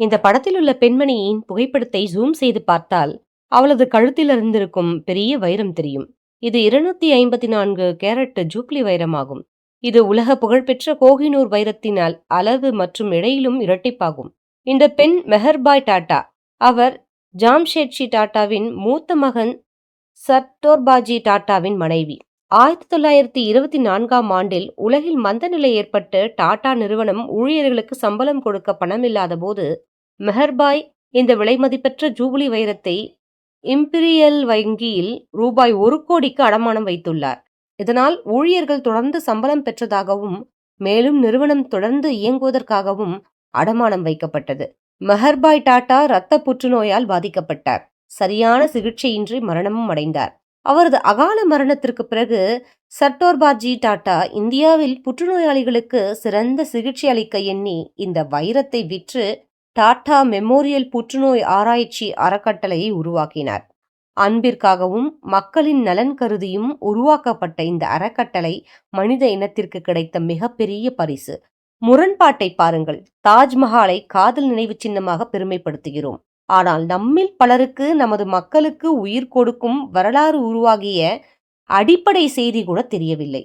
இந்த படத்தில் உள்ள பெண்மணியின் புகைப்படத்தை ஜூம் செய்து பார்த்தால் அவளது கழுத்தில் இருந்திருக்கும் பெரிய வைரம் தெரியும். இது 254 கேரட் ஜூப்ளி வைரமாகும். இது உலக புகழ்பெற்ற கோஹினூர் வைரத்தின் அளவு மற்றும் எடையிலும் இரட்டிப்பாகும். இந்த பெண் மெஹர்பாய் டாடா. அவர் ஜாம்ஷெட்ஜி டாடாவின் மூத்த மகன் சர்டோர்பாஜி டாடாவின் மனைவி. 1924ஆம் ஆண்டில் உலகில் மந்தநிலை ஏற்பட்டு டாடா நிறுவனம் ஊழியர்களுக்கு சம்பளம் கொடுக்க பணமில்லாத போது மெஹர்பாய் இந்த விலைமதிப்பற்ற ஜூபிலி வைரத்தை இம்பீரியல் வங்கியில் ரூபாய் 1 கோடிக்கு அடமானம் வைத்துள்ளார். இதனால் ஊழியர்கள் தொடர்ந்து சம்பளம் பெற்றதாகவும் மேலும் நிறுவனம் தொடர்ந்து இயங்குவதற்காகவும் அடமானம் வைக்கப்பட்டது. மெஹர்பாய் டாடா இரத்த புற்றுநோயால் பாதிக்கப்பட்டார். சரியான சிகிச்சையின்றி மரணமும் அடைந்தார். அவரது அகால மரணத்திற்கு பிறகு சர்டோர்பாஜி டாடா இந்தியாவில் புற்றுநோயாளிகளுக்கு சிறந்த சிகிச்சை அளிக்க எண்ணி இந்த வைரத்தை விற்று டாடா மெமோரியல் புற்றுநோய் ஆராய்ச்சி அறக்கட்டளையை உருவாக்கினார். அன்பிற்காகவும் மக்களின் நலன் கருதியும் உருவாக்கப்பட்ட இந்த அறக்கட்டளை மனித இனத்திற்கு கிடைத்த மிகப்பெரிய பரிசு. முரண்பாட்டை பாருங்கள். தாஜ்மஹாலை காதல் நினைவு சின்னமாக பெருமைப்படுத்துகிறோம். ஆனால் நம்மில் பலருக்கு நமது மக்களுக்கு உயிர் கொடுக்கும் வரலாறு உருவாகிய அடிப்படை செய்தி கூட தெரியவில்லை.